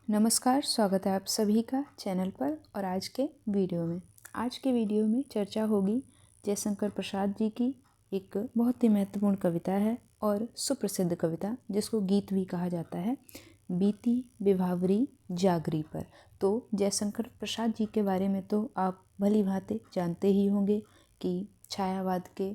नमस्कार, स्वागत है आप सभी का चैनल पर। और आज के वीडियो में चर्चा होगी जयशंकर प्रसाद जी की एक बहुत ही महत्वपूर्ण कविता है और सुप्रसिद्ध कविता जिसको गीत भी कहा जाता है, बीती विभावरी जागरी पर। तो जयशंकर प्रसाद जी के बारे में तो आप भली भांति जानते ही होंगे कि छायावाद के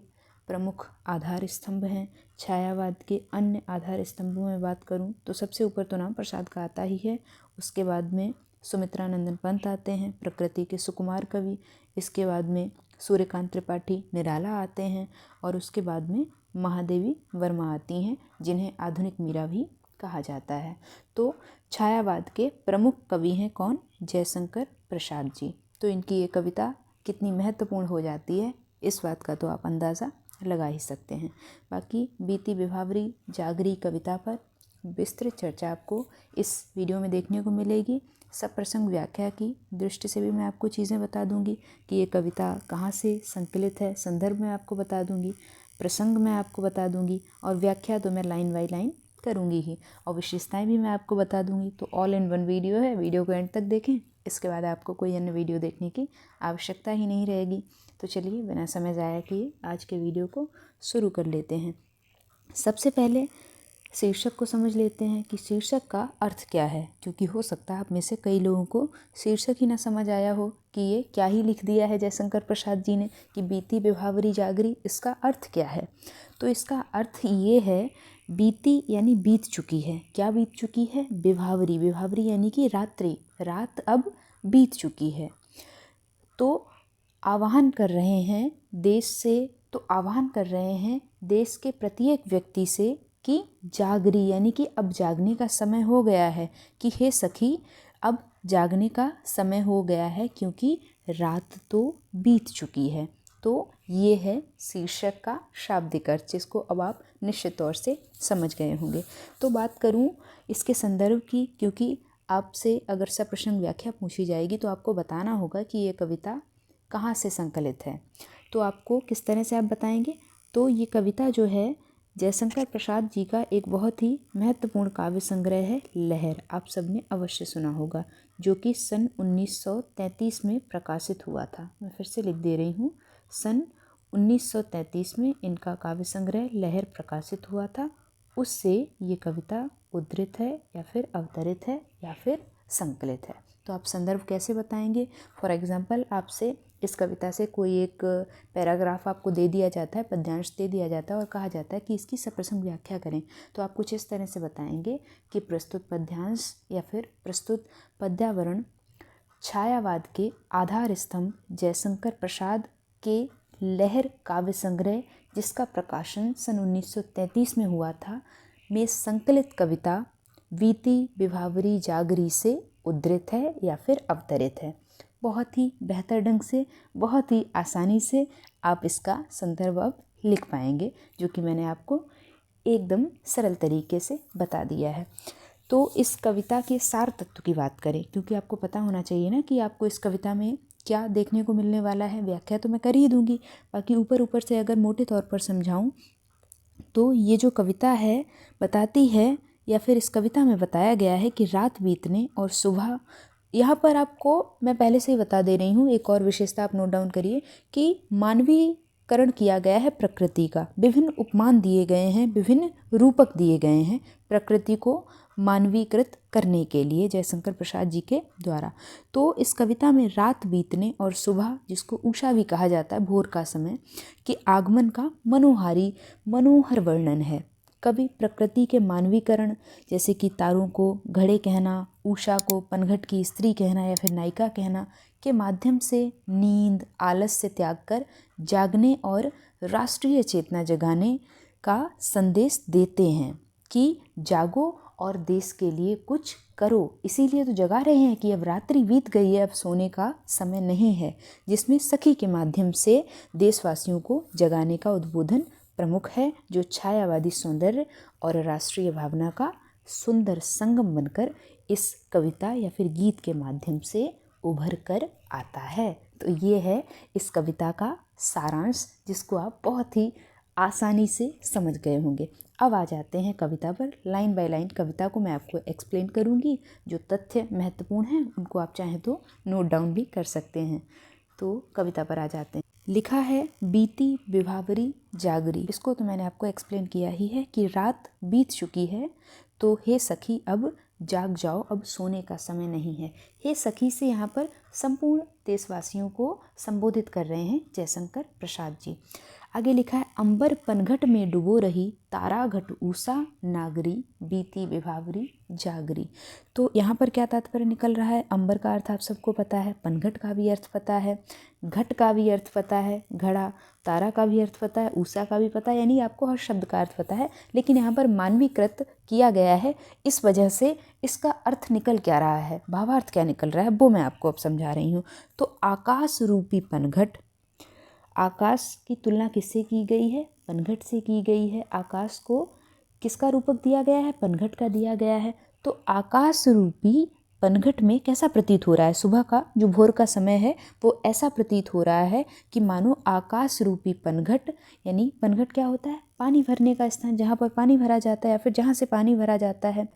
प्रमुख आधार स्तंभ हैं। छायावाद के अन्य आधार स्तंभों में बात करूं तो सबसे ऊपर तो नाम प्रसाद का आता ही है। उसके बाद में सुमित्रानंदन पंत आते हैं, प्रकृति के सुकुमार कवि। इसके बाद में सूर्यकांत त्रिपाठी निराला आते हैं और उसके बाद में महादेवी वर्मा आती हैं, जिन्हें आधुनिक मीरा भी कहा जाता है। तो छायावाद के प्रमुख कवि हैं कौन? जयशंकर प्रसाद जी। तो इनकी ये कविता कितनी महत्वपूर्ण हो जाती है, इस बात का तो आप अंदाज़ा लगा ही सकते हैं। बाकी बीती विभावरी जागरी कविता पर विस्तृत चर्चा आपको इस वीडियो में देखने को मिलेगी। सब प्रसंग व्याख्या की दृष्टि से भी मैं आपको चीज़ें बता दूंगी कि ये कविता कहाँ से संकलित है, संदर्भ में आपको बता दूंगी, प्रसंग मैं आपको बता दूंगी और व्याख्या तो मैं लाइन बाय लाइन करूंगी ही, और विशेषताएं भी मैं आपको बता दूंगी। तो ऑल इन वन वीडियो है, वीडियो को एंड तक देखें, इसके बाद आपको कोई अन्य वीडियो देखने की आवश्यकता ही नहीं रहेगी। तो चलिए बिना समय ज़ाया किए आज के वीडियो को शुरू कर लेते हैं। सबसे पहले शीर्षक को समझ लेते हैं कि शीर्षक का अर्थ क्या है, क्योंकि हो सकता है आप में से कई लोगों को शीर्षक ही ना समझ आया हो कि ये क्या ही लिख दिया है जयशंकर प्रसाद जी ने कि बीती विभावरी जागरी, इसका अर्थ क्या है। तो इसका अर्थ ये है, बीती यानी बीत चुकी है। क्या बीत चुकी है? विभावरी, विभावरी यानी कि रात्रि, रात अब बीत चुकी है। तो आह्वान कर रहे हैं देश से, तो आह्वान कर रहे हैं देश के प्रत्येक व्यक्ति से कि जागरी यानी कि अब जागने का समय हो गया है, कि हे सखी अब जागने का समय हो गया है, क्योंकि रात तो बीत चुकी है। तो ये है शीर्षक का शाब्दिक अर्थ, जिसको अब आप निश्चित तौर से समझ गए होंगे। तो बात करूं इसके संदर्भ की, क्योंकि आपसे अगर सप्रसंग व्याख्या पूछी जाएगी तो आपको बताना होगा कि ये कविता कहाँ से संकलित है। तो आपको किस तरह से आप बताएंगे? तो ये कविता जो है जयशंकर प्रसाद जी का एक बहुत ही महत्वपूर्ण काव्य संग्रह है, लहर। आप सबने अवश्य सुना होगा, जो कि सन 1933 में प्रकाशित हुआ था। मैं फिर से लिख दे रही हूँ, सन 1933 में इनका काव्य संग्रह लहर प्रकाशित हुआ था। उससे ये कविता उद्धृत है या फिर अवतरित है या फिर संकलित है। तो आप संदर्भ कैसे बताएंगे? फॉर एग्जाम्पल आपसे इस कविता से कोई एक पैराग्राफ आपको दे दिया जाता है, पद्यांश दे दिया जाता है और कहा जाता है कि इसकी सप्रसंग व्याख्या करें। तो आप कुछ इस तरह से बताएंगे कि प्रस्तुत पद्यांश या फिर प्रस्तुत पद्यावरण छायावाद के आधार स्तंभ जयशंकर प्रसाद के लहर काव्य संग्रह, जिसका प्रकाशन सन 1933 में हुआ था, में संकलित कविता बीती विभावरी जागरी से उद्धृत है या फिर अवतरित है। बहुत ही बेहतर ढंग से, बहुत ही आसानी से आप इसका संदर्भ अब लिख पाएंगे, जो कि मैंने आपको एकदम सरल तरीके से बता दिया है। तो इस कविता के सार तत्व की बात करें, क्योंकि आपको पता होना चाहिए ना कि आपको इस कविता में क्या देखने को मिलने वाला है। व्याख्या तो मैं कर ही दूंगी, बाकी ऊपर से अगर मोटे तौर पर समझाऊं तो ये जो कविता है बताती है, या फिर इस कविता में बताया गया है कि रात बीतने और सुबह, यहाँ पर आपको मैं पहले से ही बता दे रही हूँ, एक और विशेषता आप नोट डाउन करिए कि मानवीकरण किया गया है प्रकृति का। विभिन्न उपमान दिए गए हैं, विभिन्न रूपक दिए गए हैं प्रकृति को मानवीकृत करने के लिए जयशंकर प्रसाद जी के द्वारा। तो इस कविता में रात बीतने और सुबह, जिसको उषा भी कहा जाता है, भोर का समय, के आगमन का मनोहर वर्णन है। कवि प्रकृति के मानवीकरण, जैसे कि तारों को घड़े कहना, उषा को पनघट की स्त्री कहना या फिर नायिका कहना, के माध्यम से नींद आलस से त्याग कर जागने और राष्ट्रीय चेतना जगाने का संदेश देते हैं कि जागो और देश के लिए कुछ करो। इसीलिए तो जगा रहे हैं कि अब रात्रि बीत गई है, अब सोने का समय नहीं है, जिसमें सखी के माध्यम से देशवासियों को जगाने का उद्बोधन प्रमुख है, जो छायावादी सौंदर्य और राष्ट्रीय भावना का सुंदर संगम बनकर इस कविता या फिर गीत के माध्यम से उभर कर आता है। तो ये है इस कविता का सारांश, जिसको आप बहुत ही आसानी से समझ गए होंगे। अब आ जाते हैं कविता पर। लाइन बाय लाइन कविता को मैं आपको एक्सप्लेन करूँगी। जो तथ्य महत्वपूर्ण हैं उनको आप चाहें तो नोट डाउन भी कर सकते हैं। तो कविता पर आ जाते हैं। लिखा है बीती विभावरी जागरी। इसको तो मैंने आपको एक्सप्लेन किया ही है कि रात बीत चुकी है, तो हे सखी अब जाग जाओ, अब सोने का समय नहीं है। हे सखी से यहाँ पर संपूर्ण देशवासियों को संबोधित कर रहे हैं जयशंकर प्रसाद जी। आगे लिखा है अंबर पनघट में डुबो रही, तारा घट ऊषा नागरी, बीती विभावरी जागरी। तो यहाँ पर क्या तात्पर्य निकल रहा है? अंबर का अर्थ आप सबको पता है, पनघट का भी अर्थ पता है, घट का भी अर्थ पता है, घड़ा, तारा का भी अर्थ पता है, ऊषा का भी पता है, यानी आपको हर शब्द का अर्थ पता है। लेकिन यहाँ पर मानवीकृत किया गया है, इस वजह से इसका अर्थ निकल क्या रहा है, भावार्थ क्या निकल रहा है, वो मैं आपको अब समझा रही हूँ। तो आकाश रूपी पनघट, आकाश की तुलना किससे की गई है? पनघट से की गई है। आकाश को किसका रूपक दिया गया है? पनघट का दिया गया है। तो आकाश रूपी पनघट में कैसा प्रतीत हो रहा है? सुबह का जो भोर का समय है वो ऐसा प्रतीत हो रहा है कि मानो आकाश रूपी पनघट, यानी पनघट क्या होता है? पानी भरने का स्थान, जहाँ पर पानी भरा जाता है या फिर जहाँ से पानी भरा जाता है।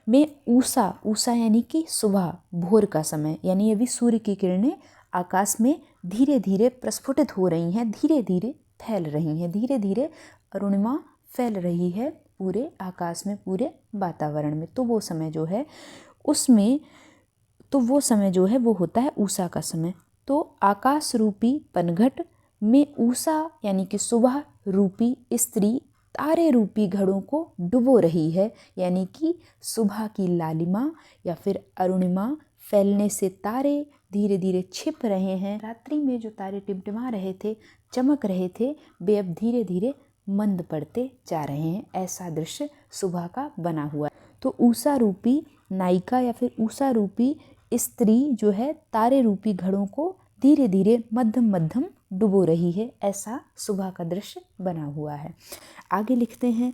में ऊषा, ऊषा यानी कि सुबह भोर का समय, यानी अभी सूर्य की किरणें आकाश में धीरे धीरे प्रस्फुटित हो रही हैं, धीरे धीरे फैल रही हैं, धीरे धीरे अरुणिमा फैल रही है पूरे आकाश में, पूरे वातावरण में। तो वो समय जो है उसमें, तो वो समय जो है वो होता है ऊषा का समय। तो आकाश रूपी पनघट में ऊषा यानी कि सुबह रूपी स्त्री तारे रूपी घड़ों को डुबो रही है, यानी कि सुबह की लालिमा या फिर अरुणिमा फैलने से तारे धीरे धीरे छिप रहे हैं। रात्रि में जो तारे टिमटिमा रहे थे, चमक रहे थे, वे अब धीरे धीरे मंद पड़ते जा रहे हैं। ऐसा दृश्य सुबह का बना हुआ है। तो ऊषा रूपी नायिका या फिर ऊषा रूपी स्त्री जो है तारे रूपी घड़ों को धीरे धीरे मध्यम मध्यम डुबो रही है, ऐसा सुबह का दृश्य बना हुआ है। आगे लिखते हैं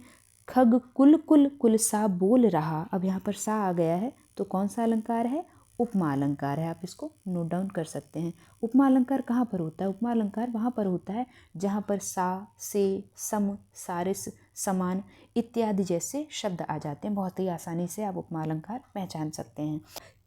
खग कुल कुल कुल सा बोल रहा। अब यहाँ पर सा आ गया है, तो कौन सा अलंकार है? उपमा अलंकार है। आप इसको नोट डाउन कर सकते हैं। उपमा अलंकार कहाँ पर होता है? उपमा अलंकार वहाँ पर होता है जहाँ पर सा, से, सम, सारिस, समान इत्यादि जैसे शब्द आ जाते हैं। बहुत ही आसानी से आप उपमा अलंकार पहचान सकते हैं।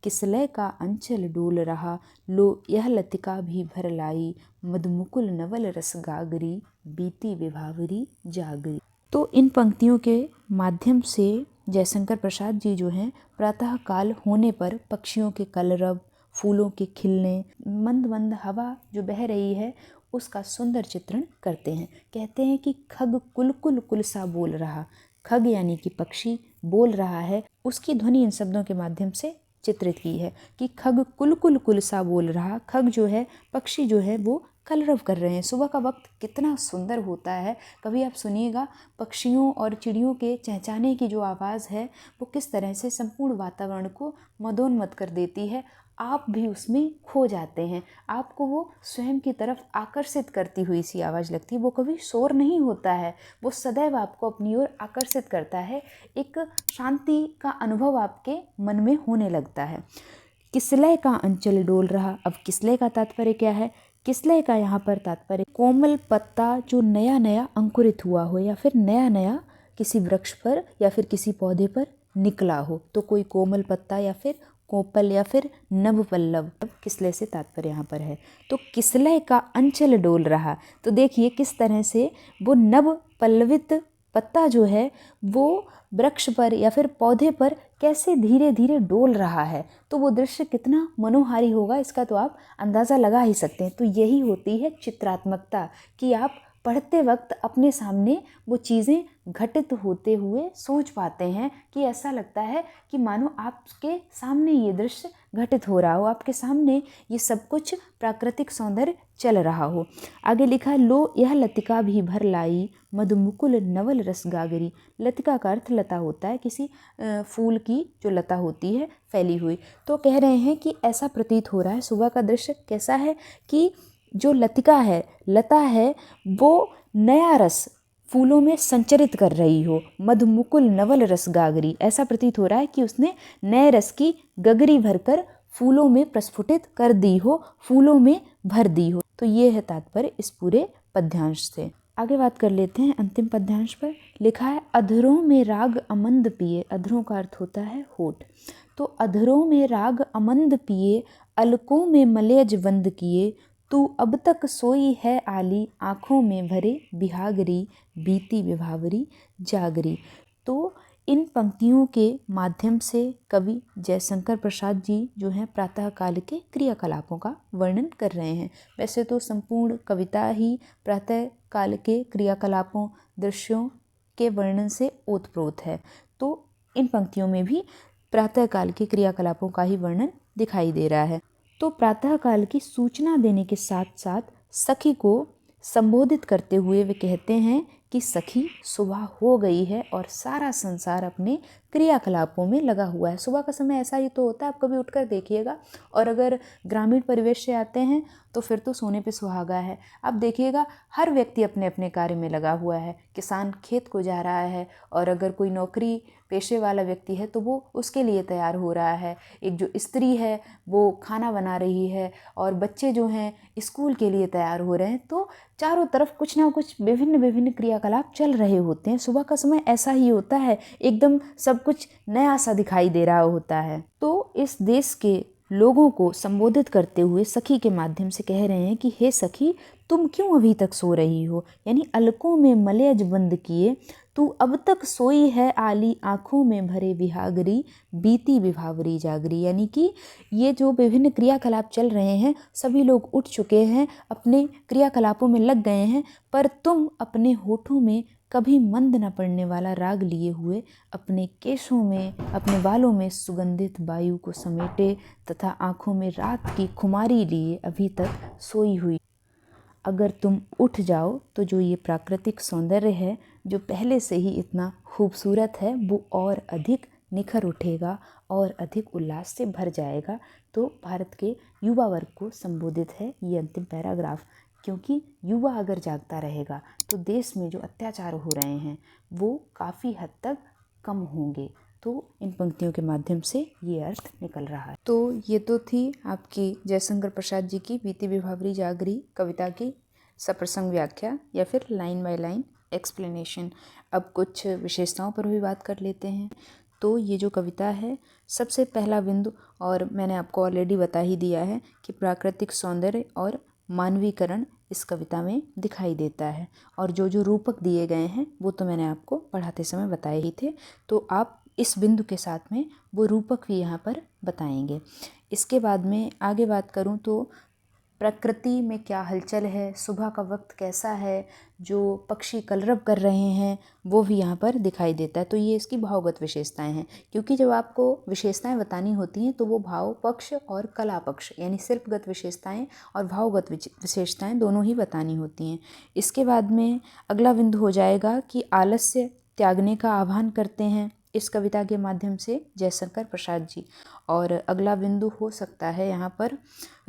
किसलय का अंचल डोल रहा, लो यह लतिका भी भर लाई, मधुमुकुल नवल रस गागरी, बीती विभावरी जागरी। तो इन पंक्तियों के माध्यम से जयशंकर प्रसाद जी जो हैं प्रातः काल होने पर पक्षियों के कलरव, फूलों के खिलने, मंद मंद हवा जो बह रही है उसका सुंदर चित्रण करते हैं। कहते हैं कि खग कुल कुल कुल सा बोल रहा। खग यानी कि पक्षी बोल रहा है, उसकी ध्वनि इन शब्दों के माध्यम से चित्रित की है कि खग कुल कुल कुल सा बोल रहा। खग जो है, पक्षी जो है, वो कलरव कर रहे हैं। सुबह का वक्त कितना सुंदर होता है। कभी आप सुनिएगा पक्षियों और चिड़ियों के चहचहाने की जो आवाज़ है वो किस तरह से संपूर्ण वातावरण को मदोन्मत्त कर देती है। आप भी उसमें खो जाते हैं, आपको वो स्वयं की तरफ आकर्षित करती हुई सी आवाज़ लगती है। वो कभी शोर नहीं होता है, वो सदैव आपको अपनी ओर आकर्षित करता है। एक शांति का अनुभव आपके मन में होने लगता है। किसलय का अंचल डोल रहा। अब किसलय का तात्पर्य क्या है? किसलय का यहाँ पर तात्पर्य कोमल पत्ता जो नया नया अंकुरित हुआ हो या फिर नया नया किसी वृक्ष पर या फिर किसी पौधे पर निकला हो, तो कोई कोमल पत्ता या फिर कोपल या फिर नव पल्लव, किसलय से तात्पर्य यहाँ पर है। तो किसलय का अंचल डोल रहा, तो देखिए किस तरह से वो नव पल्लवित पत्ता जो है वो वृक्ष पर या फिर पौधे पर कैसे धीरे धीरे डोल रहा है। तो वो दृश्य कितना मनोहारी होगा इसका तो आप अंदाज़ा लगा ही सकते हैं। तो यही होती है चित्रात्मकता, कि आप पढ़ते वक्त अपने सामने वो चीज़ें घटित होते हुए सोच पाते हैं कि ऐसा लगता है कि मानो आपके सामने ये दृश्य घटित हो रहा हो, आपके सामने ये सब कुछ प्राकृतिक सौंदर्य चल रहा हो। आगे लिखा लो यह लतिका भी भर लाई, मधुमुकुल नवल रस गागरी। लतिका का अर्थ लता होता है, किसी फूल की जो लता होती है फैली हुई। तो कह रहे हैं कि ऐसा प्रतीत हो रहा है, सुबह का दृश्य कैसा है कि जो लतिका है, लता है, वो नया रस फूलों में संचरित कर रही हो। मधुमुकुल नवल रस गागरी, ऐसा प्रतीत हो रहा है कि उसने नए रस की गगरी भरकर फूलों में प्रस्फुटित कर दी हो, फूलों में भर दी हो। तो ये है तात्पर्य इस पूरे पद्यांश से। आगे बात कर लेते हैं अंतिम पद्यांश पर। लिखा है अधरों में राग अमंद पिए, अधरों का अर्थ होता है होठ। तो अधरों में राग अमंद पिए, अलकों में मलयज बंद किए, तू अब तक सोई है आली, आँखों में भरे बिहागरी, बीती विभावरी जागरी। तो इन पंक्तियों के माध्यम से कवि जयशंकर प्रसाद जी जो हैं प्रातःकाल के क्रियाकलापों का वर्णन कर रहे हैं। वैसे तो संपूर्ण कविता ही प्रातःकाल के क्रियाकलापों, दृश्यों के वर्णन से ओतप्रोत है, तो इन पंक्तियों में भी प्रातःकाल के क्रियाकलापों का ही वर्णन दिखाई दे रहा है। तो प्रातःकाल की सूचना देने के साथ साथ सखी को संबोधित करते हुए वे कहते हैं कि सखी सुबह हो गई है और सारा संसार अपने क्रियाकलापों में लगा हुआ है। सुबह का समय ऐसा ही तो होता है, आप कभी उठकर देखिएगा। और अगर ग्रामीण परिवेश से आते हैं तो फिर तो सोने पे सुहागा है। अब देखिएगा हर व्यक्ति अपने अपने कार्य में लगा हुआ है। किसान खेत को जा रहा है, और अगर कोई नौकरी पेशे वाला व्यक्ति है तो वो उसके लिए तैयार हो रहा है। एक जो स्त्री है वो खाना बना रही है, और बच्चे जो हैं स्कूल के लिए तैयार हो रहे हैं। तो चारों तरफ कुछ ना कुछ विभिन्न विभिन्न क्रियाकलाप चल रहे होते हैं। सुबह का समय ऐसा ही होता है, एकदम सब कुछ नया सा दिखाई दे रहा होता है। तो इस देश के लोगों को संबोधित करते हुए सखी के माध्यम से कह रहे हैं कि हे सखी, तुम क्यों अभी तक सो रही हो, यानी अलकों में मलयज बंद किए, तू अब तक सोई है आली, आँखों में भरे विहागरी, बीती विभावरी जागरी। यानी कि ये जो विभिन्न क्रियाकलाप चल रहे हैं, सभी लोग उठ चुके हैं, अपने क्रियाकलापों में लग गए हैं, पर तुम अपने होठों में कभी मंद न पड़ने वाला राग लिए हुए, अपने केशों में, अपने बालों में सुगंधित वायु को समेटे तथा आँखों में रात की खुमारी लिए अभी तक सोई हुई। अगर तुम उठ जाओ तो जो ये प्राकृतिक सौंदर्य है, जो पहले से ही इतना खूबसूरत है, वो और अधिक निखर उठेगा और अधिक उल्लास से भर जाएगा। तो भारत के युवा वर्ग को संबोधित है ये अंतिम पैराग्राफ, क्योंकि युवा अगर जागता रहेगा तो देश में जो अत्याचार हो रहे हैं वो काफ़ी हद तक कम होंगे। तो इन पंक्तियों के माध्यम से ये अर्थ निकल रहा है। तो ये तो थी आपकी जयशंकर प्रसाद जी की बीती विभावरी जागरी कविता की सप्रसंग व्याख्या या फिर लाइन बाय लाइन एक्सप्लेनेशन। अब कुछ विशेषताओं पर भी बात कर लेते हैं। तो ये जो कविता है, सबसे पहला बिंदु, और मैंने आपको ऑलरेडी बता ही दिया है कि प्राकृतिक सौंदर्य और मानवीकरण इस कविता में दिखाई देता है। और जो जो रूपक दिए गए हैं वो तो मैंने आपको पढ़ाते समय बताए ही थे, तो आप इस बिंदु के साथ में वो रूपक भी यहाँ पर बताएंगे। इसके बाद में आगे बात करूँ तो प्रकृति में क्या हलचल है, सुबह का वक्त कैसा है, जो पक्षी कलरव कर रहे हैं वो भी यहाँ पर दिखाई देता है। तो ये इसकी भावगत विशेषताएं हैं, क्योंकि जब आपको विशेषताएं बतानी होती हैं तो वो भाव पक्ष और कला पक्ष यानी शिल्पगत विशेषताएं और भावगत विशेषताएं दोनों ही बतानी होती हैं। इसके बाद में अगला बिंदु हो जाएगा कि आलस्य त्यागने का आह्वान करते हैं इस कविता के माध्यम से जयशंकर प्रसाद जी। और अगला बिंदु हो सकता है यहाँ पर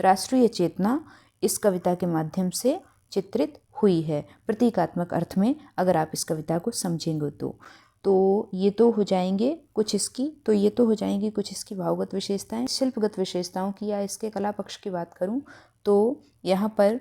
राष्ट्रीय चेतना इस कविता के माध्यम से चित्रित हुई है प्रतीकात्मक अर्थ में, अगर आप इस कविता को समझेंगे तो ये तो हो जाएंगे कुछ इसकी भावगत विशेषताएं। शिल्पगत विशेषताओं की या इसके कला पक्ष की बात करूं तो यहाँ पर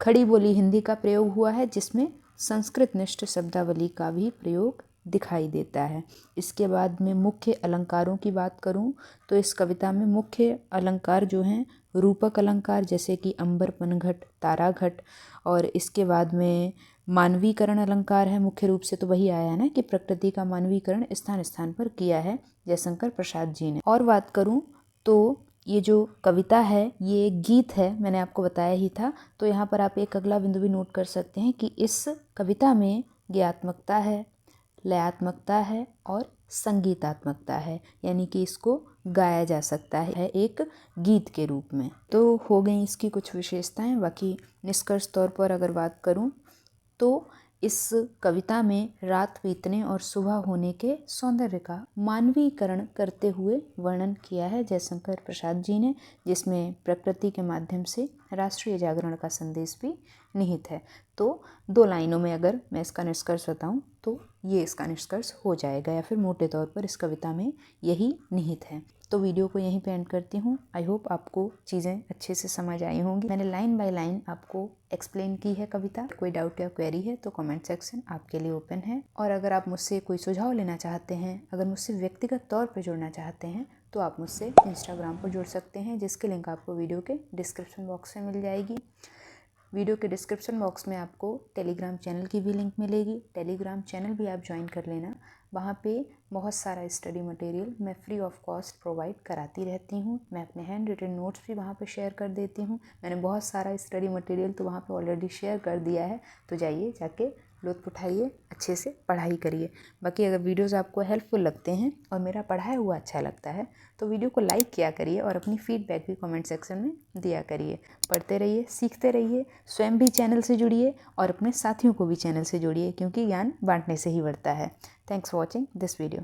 खड़ी बोली हिंदी का प्रयोग हुआ है, जिसमें संस्कृत निष्ठ शब्दावली का भी प्रयोग दिखाई देता है। इसके बाद में मुख्य अलंकारों की बात करूं तो इस कविता में मुख्य अलंकार जो हैं रूपक अलंकार, जैसे कि अंबर, पनघट, ताराघट। और इसके बाद में मानवीकरण अलंकार है मुख्य रूप से, तो वही आया है ना कि प्रकृति का मानवीकरण स्थान स्थान पर किया है जयशंकर प्रसाद जी ने। और बात करूं तो ये जो कविता है ये एक गीत है, मैंने आपको बताया ही था। तो यहाँ पर आप एक अगला बिंदु भी नोट कर सकते हैं कि इस कविता में गीतात्मकता है, लयात्मकता है और संगीतात्मकता है, यानी कि इसको गाया जा सकता है एक गीत के रूप में। तो हो गई इसकी कुछ विशेषताएं। बाकी निष्कर्ष तौर पर अगर बात करूं तो इस कविता में रात बीतने और सुबह होने के सौंदर्य का मानवीकरण करते हुए वर्णन किया है जयशंकर प्रसाद जी ने, जिसमें प्रकृति के माध्यम से राष्ट्रीय जागरण का संदेश भी निहित है। तो 2 लाइनों में अगर मैं इसका निष्कर्ष बताऊं तो ये इसका निष्कर्ष हो जाएगा, या फिर मोटे तौर पर इस कविता में यही निहित है। तो वीडियो को यहीं पे एंड करती हूँ। आई होप आपको चीज़ें अच्छे से समझ आई होंगी। मैंने लाइन बाय लाइन आपको एक्सप्लेन की है कविता। कोई डाउट या क्वेरी है तो कमेंट सेक्शन आपके लिए ओपन है। और अगर आप मुझसे कोई सुझाव लेना चाहते हैं, अगर मुझसे व्यक्तिगत तौर पर जुड़ना चाहते हैं, तो आप मुझसे इंस्टाग्राम पर जुड़ सकते हैं, जिसकी लिंक आपको वीडियो के डिस्क्रिप्शन बॉक्स में मिल जाएगी। वीडियो के डिस्क्रिप्शन बॉक्स में आपको टेलीग्राम चैनल की भी लिंक मिलेगी। टेलीग्राम चैनल भी आप ज्वाइन कर लेना। वहाँ पे बहुत सारा स्टडी मटेरियल मैं फ्री ऑफ कॉस्ट प्रोवाइड कराती रहती हूँ। मैं अपने हैंड रिटन नोट्स भी वहाँ पे शेयर कर देती हूँ। मैंने बहुत सारा स्टडी मटेरियल तो वहाँ पे ऑलरेडी शेयर कर दिया है, तो जाइए जाके लुत्फ़ उठाइए, अच्छे से पढ़ाई करिए। बाकी अगर वीडियोज़ आपको हेल्पफुल लगते हैं और मेरा पढ़ाया हुआ अच्छा लगता है तो वीडियो को लाइक किया करिए और अपनी फीडबैक भी कमेंट सेक्शन में दिया करिए। पढ़ते रहिए, सीखते रहिए, स्वयं भी चैनल से जुड़िए और अपने साथियों को भी चैनल से जोड़िए, क्योंकि ज्ञान बांटने से ही बढ़ता है। Thanks for watching this video.